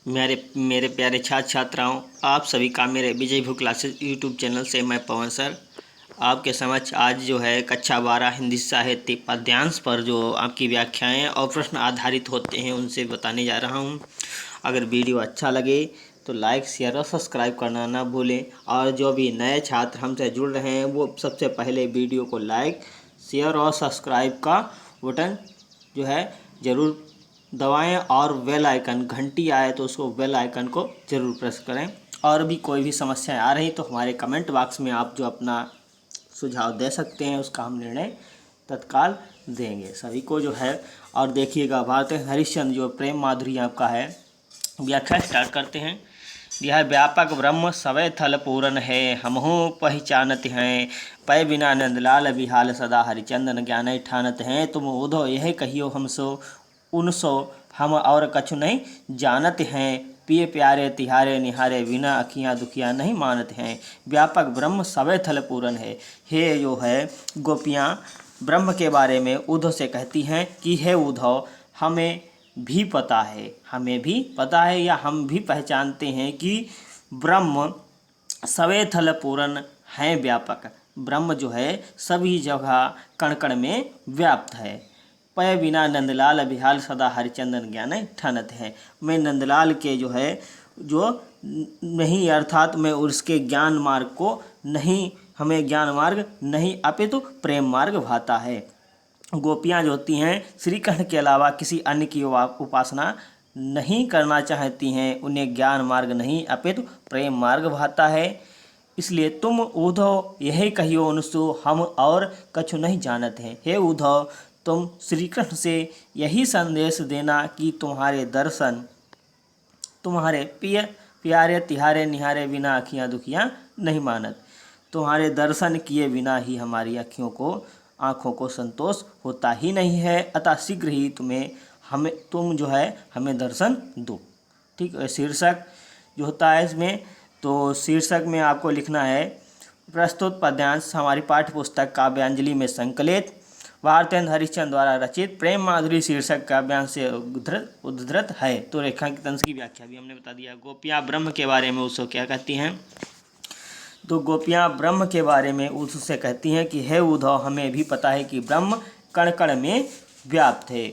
मेरे मेरे प्यारे छात्र छात्राओं, आप सभी का मेरे विजय भू क्लासेस यूट्यूब चैनल से मैं पवन सर आपके समक्ष आज जो है कक्षा 12 हिंदी साहित्य पद्यांश पर जो आपकी व्याख्याएं और प्रश्न आधारित होते हैं उनसे बताने जा रहा हूं। अगर वीडियो अच्छा लगे तो लाइक शेयर और सब्सक्राइब करना ना भूलें। और जो भी नए छात्र हमसे जुड़ रहे हैं वो सबसे पहले वीडियो को लाइक शेयर और सब्सक्राइब का बटन जो है ज़रूर दबाएं और बेल आइकन घंटी आए तो उसको बेल आइकन को ज़रूर प्रेस करें। और भी कोई भी समस्याएं आ रही तो हमारे कमेंट बॉक्स में आप जो अपना सुझाव दे सकते हैं, उसका हम निर्णय तत्काल देंगे सभी को जो है। और देखिएगा, भारत हरिश्चंद्र जो प्रेम माधुरी आपका है, व्याख्या स्टार्ट करते हैं। यह व्यापक ब्रह्म सवै थल पूरन है, हमहु पहचानत हैं। पै बिना नंदलाल बिहाल सदा हरिचंदन ज्ञान ठानत हैं। तुम उधो यह कहियो हमसो उनसो हम और कछु नहीं जानत हैं। पिए प्यारे तिहारे निहारे बिना अखियाँ दुखियाँ नहीं मानत हैं। व्यापक ब्रह्म सवै थल पूरन है। हे जो है गोपियाँ ब्रह्म के बारे में उद्धव से कहती हैं कि हे उद्धव, हमें भी पता है या हम भी पहचानते हैं कि ब्रह्म सवै थल पूरन है। व्यापक ब्रह्म जो है सभी जगह कण कण में व्याप्त है। पय बिना नंदलाल बिहाल सदा हरिचंदन ज्ञान ठानत है। मैं नंदलाल के जो है जो नहीं, अर्थात मैं उसके ज्ञान मार्ग को नहीं, हमें ज्ञान मार्ग नहीं अपितु प्रेम मार्ग भाता है। गोपियाँ जो होती हैं श्री कृष्ण के अलावा किसी अन्य की उपासना नहीं करना चाहती हैं, उन्हें ज्ञान मार्ग नहीं अपितु प्रेम मार्ग भाता है। इसलिए तुम उद्धव यही कहियो उनसु हम और कछु नहीं जानत हैं। हे उद्धव, तुम श्री कृष्ण से यही संदेश देना कि तुम्हारे दर्शन तुम्हारे प्यारे तिहारे निहारे बिना अखियाँ दुखियाँ नहीं मानत। तुम्हारे दर्शन किए बिना ही हमारी आँखों को संतोष होता ही नहीं है। अतः शीघ्र ही तुम जो है हमें दर्शन दो। ठीक है। शीर्षक जो होता है इसमें, तो शीर्षक में आपको लिखना है प्रस्तुत पद्यांश हमारी पाठ्य पुस्तक काव्यांजलि में संकलित भारतेंद्र हरिश्चंद्र द्वारा रचित प्रेम माधुरी शीर्षक काव्यांश से उद्धृत है। तो रेखांकित अंश की व्याख्या भी हमने बता दिया। गोपियाँ ब्रह्म के बारे में उसको क्या कहती हैं, तो गोपियाँ ब्रह्म के बारे में उससे कहती हैं कि हे उद्धव, हमें भी पता है कि ब्रह्म कण कण में व्याप्त है।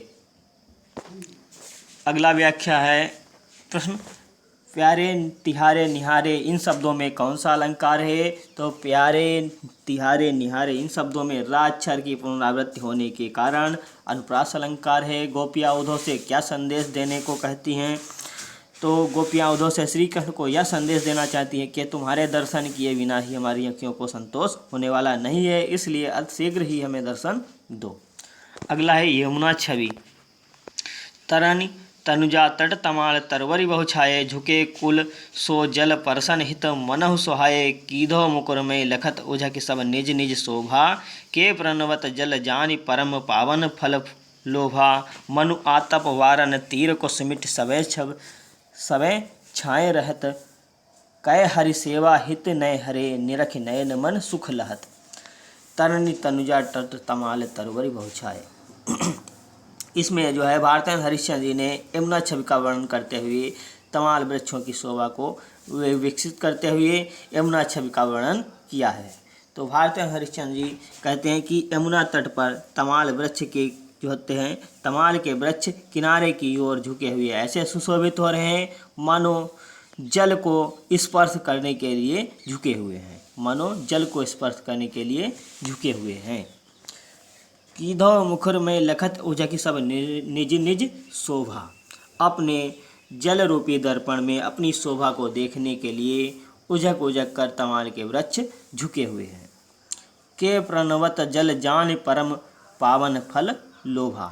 अगला व्याख्या है प्रश्न, प्यारे तिहारे निहारे इन शब्दों में कौन सा अलंकार है। तो प्यारे तिहारे निहारे इन शब्दों में रा अक्षर की पुनरावृत्ति होने के कारण अनुप्रास अलंकार है। गोपियाँ उद्धव से क्या संदेश देने को कहती हैं, तो गोपियाँ उद्धव से श्री कृष्ण को यह संदेश देना चाहती हैं कि तुम्हारे दर्शन किए बिना ही हमारी अखियों को संतोष होने वाला नहीं है, इसलिए अतिशीघ्र ही हमें दर्शन दो। अगला है यमुना छवि। तरनी तनुजा तट तमाल तरवरी बहु छाये, झुके कुल सो जल परसन हित मनहु सुहाये। कीधो मुकुर में लखत उझक सब निज निज शोभा, के प्रणवत जल जानि परम पावन फल लोभा। मनु आतप वारन तीर को सिमिट सवै छाए रहत, कै हरि सेवा हित नय हरे निरख नयन मन सुख लहत। तरनी तनुजा तट तमाल तरवरी बहु छाये। इसमें जो है भारतेंद्र हरिश्चंद्र जी ने यमुना छवि का वर्णन करते हुए तमाल वृक्षों की शोभा को विकसित करते हुए यमुना छवि का वर्णन किया है। तो भारतेंद्र हरिश्चंद्र जी कहते हैं कि यमुना तट पर तमाल वृक्ष के जो होते हैं, तमाल के वृक्ष किनारे की ओर झुके हुए ऐसे सुशोभित हो रहे हैं मानो जल को स्पर्श करने के लिए झुके हुए हैं, मानो जल को स्पर्श करने के लिए झुके हुए हैं। कीधो मुखर में लखत उझकी सब निज निज शोभा, अपने जल रूपी दर्पण में अपनी शोभा को देखने के लिए उझक उझक कर तमाल के वृक्ष झुके हुए हैं। के प्रणवत जल जान परम पावन फल लोभा,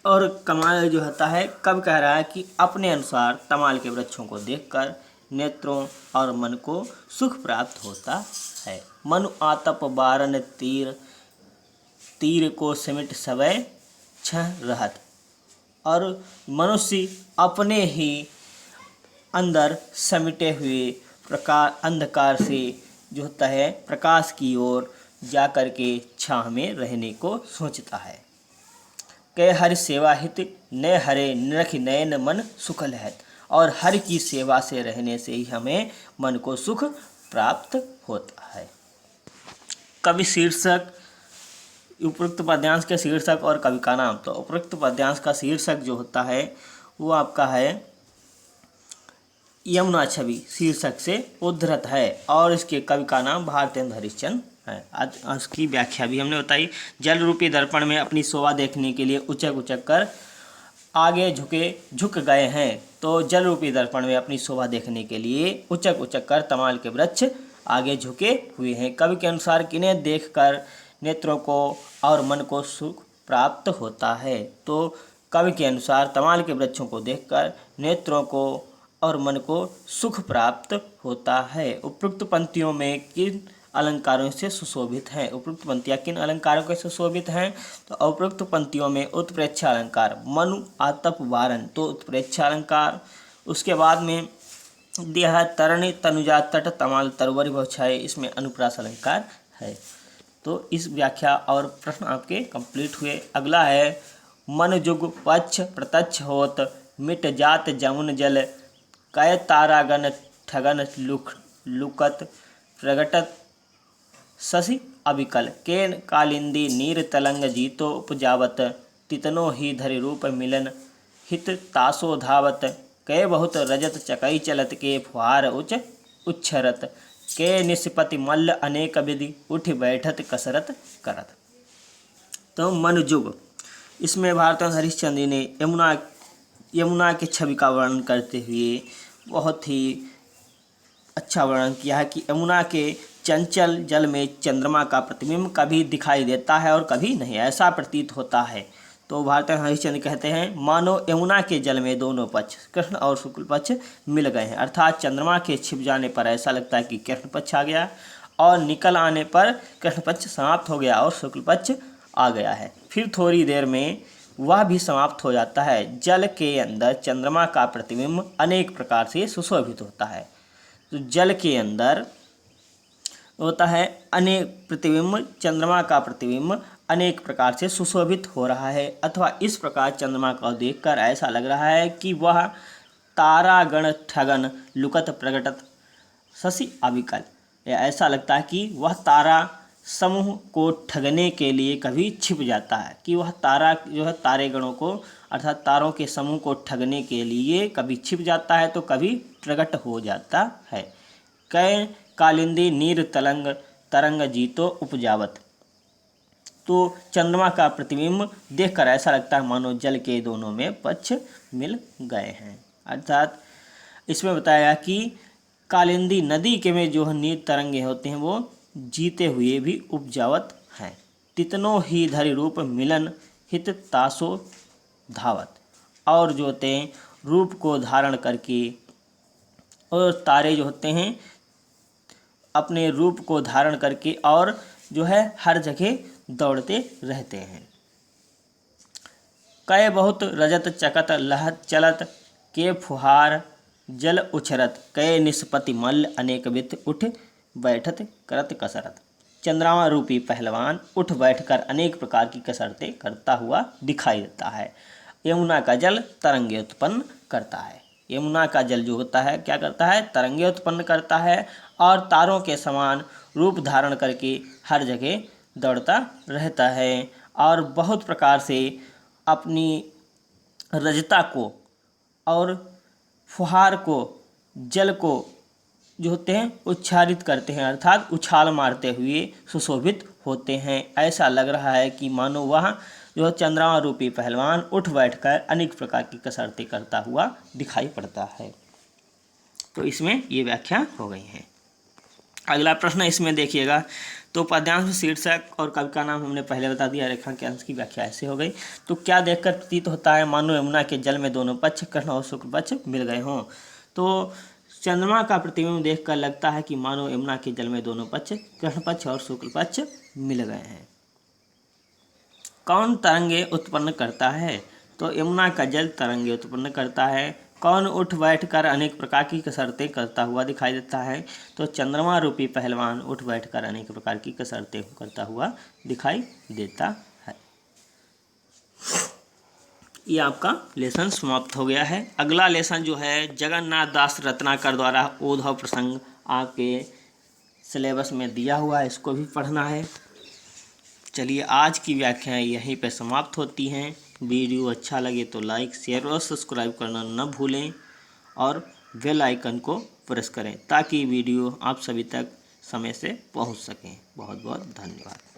और कमाल जो होता है कब कह रहा है कि अपने अनुसार तमाल के वृक्षों को देखकर नेत्रों और मन को सुख प्राप्त होता है। मनु आतप बारन तीर को सिमिट सवै छह रहत, और मनुष्य अपने ही अंदर समिटे हुए अंधकार से जो होता है प्रकाश की ओर जाकर के छाह में रहने को सोचता है। कै हरि सेवा हित नय हरे निरख नयन मन सुख लहत, और हर की सेवा से रहने से ही हमें मन को सुख प्राप्त होता है। कवि शीर्षक, उपरोक्त पद्यांश के शीर्षक और कवि का नाम। तो उपरोक्त पद्यांश का शीर्षक जो होता है वो आपका है यमुना छवि शीर्षक से उद्धृत है और इसके कवि का नाम भारतेंद्र हरिश्चंद्र है। आज उसकी व्याख्या भी हमने बताई। जल रूपी दर्पण में अपनी शोभा देखने के लिए उचक उचक कर आगे झुक गए हैं। तो जल रूपी दर्पण में अपनी शोभा देखने के लिए उचक उचक कर तमाल के वृक्ष आगे झुके हुए हैं। कवि के अनुसार किन्हें देखकर नेत्रों को और मन को सुख प्राप्त होता है। तो कवि के अनुसार तमाल के वृक्षों को देखकर नेत्रों को और मन को सुख प्राप्त होता है। उपरोक्त पंक्तियों में किन अलंकारों से सुशोभित हैं? उपरोक्त पंक्तियाँ किन अलंकारों से सुशोभित हैं? तो उपरोक्त पंक्तियों में उत्प्रेक्षा अलंकार, मनु आतप वारन, तो उत्प्रेक्षा अलंकार। उसके बाद में दिया है तरणी तनुजा तट तमाल तरवरी भवछाए, इसमें अनुप्रास अलंकार है। तो इस व्याख्या और प्रश्न आपके कंप्लीट हुए। अगला है मन जुग पक्ष प्रत्यक्ष होत, मिट जात जमुन जल, कै तारागण ठगन लुकत, प्रगटत शशि अविकल, के कालिंदी नीर तलंग जीतो उपजावत, तितनो ही धरि रूप मिलन हित तासो धावत, के बहुत रजत चकई चलत, के फुहार उच्च उच्छरत, के निष्पति मल्ल अनेक विधि, उठ बैठत कसरत करत। तो मनजुग, इसमें भारतेंद्र हरिश्चंद्र ने यमुना की छवि का वर्णन करते हुए बहुत ही अच्छा वर्णन किया है कि यमुना के चंचल जल में चंद्रमा का प्रतिबिंब कभी दिखाई देता है और कभी नहीं, ऐसा प्रतीत होता है। तो भारतेंद्र हरिश्चंद्र कहते हैं मानो यमुना के जल में दोनों पक्ष कृष्ण और शुक्ल पक्ष मिल गए हैं, अर्थात चंद्रमा के छिप जाने पर ऐसा लगता है कि कृष्ण पक्ष आ गया और निकल आने पर कृष्ण पक्ष समाप्त हो गया और शुक्ल पक्ष आ गया है। फिर थोड़ी देर में वह भी समाप्त हो जाता है। जल के अंदर चंद्रमा का प्रतिबिंब अनेक प्रकार से सुशोभित होता है। तो जल के अंदर होता है अनेक प्रतिबिंब, चंद्रमा का प्रतिबिंब अनेक प्रकार से सुशोभित हो रहा है, अथवा इस प्रकार चंद्रमा को देखकर ऐसा लग रहा है कि वह तारागण ठगन लुकत प्रगटत शशि अविकल, ऐसा लगता है कि वह तारा समूह को ठगने के लिए कभी छिप जाता है, कि वह तारा जो है तारेगणों को अर्थात तारों के समूह को ठगने के लिए कभी छिप जाता है तो कभी प्रकट हो जाता है। कै कालिंदी नीर तरंग जीतो उपजावत, तो चंद्रमा का प्रतिबिंब देखकर ऐसा लगता है मानो जल के दोनों में पक्ष मिल गए हैं। अर्थात इसमें बताया कि कालिंदी नदी के में जो नीर तरंगे होते हैं वो जीते हुए भी उपजावत हैं। तितनो ही धरि रूप मिलन हित तासो धावत, और जो होते हैं रूप को धारण करके, और तारे जो होते हैं अपने रूप को धारण करके और जो है हर जगह दौड़ते रहते हैं। कै बहुत रजत चकत लहत चलत, के फुहार जल उछरत, कै निष्पति मल्ल अनेक विध उठ बैठत करत कसरत। चंद्रमा रूपी पहलवान उठ बैठकर अनेक प्रकार की कसरतें करता हुआ दिखाई देता है। यमुना का जल तरंगे उत्पन्न करता है। यमुना का जल जो होता है क्या करता है? तरंगे उत्पन्न करता है और तारों के समान रूप धारण करके हर जगह दौड़ता रहता है और बहुत प्रकार से अपनी रजता को और फुहार को, जल को जो होते हैं उच्छारित करते हैं, अर्थात उछाल मारते हुए सुशोभित होते हैं। ऐसा लग रहा है कि मानो वह जो चंद्रमा रूपी पहलवान उठ बैठकर अनेक प्रकार की कसरतें करता हुआ दिखाई पड़ता है। तो इसमें ये व्याख्या हो गई है। अगला प्रश्न इसमें देखिएगा, तो पद्यांश शीर्षक और कवि का नाम हमने पहले बता दिया, रेखांश की व्याख्या ऐसे हो गई। तो क्या देखकर प्रतीत होता है मानो यमुना के जल में दोनों पक्ष कृष्ण और शुक्ल पक्ष मिल गए हों। तो चंद्रमा का प्रतिबिंब देखकर लगता है कि मानो यमुना के जल में दोनों पक्ष कृष्ण पक्ष और शुक्ल पक्ष मिल गए हैं। कौन तरंगे उत्पन्न करता है? तो यमुना का जल तरंगे उत्पन्न करता है। कौन उठ बैठकर अनेक प्रकार की कसरतें करता हुआ दिखाई देता है? तो चंद्रमा रूपी पहलवान उठ बैठकर अनेक प्रकार की कसरतें करता हुआ दिखाई देता है। ये आपका लेसन समाप्त हो गया है। अगला लेसन जो है जगन्नाथ दास रत्नाकर द्वारा उद्धव प्रसंग आपके सिलेबस में दिया हुआ है, इसको भी पढ़ना है। चलिए आज की व्याख्या यहीं पे समाप्त होती हैं। वीडियो अच्छा लगे तो लाइक शेयर और सब्सक्राइब करना न भूलें और बेल आइकन को प्रेस करें ताकि वीडियो आप सभी तक समय से पहुंच सकें। बहुत बहुत धन्यवाद।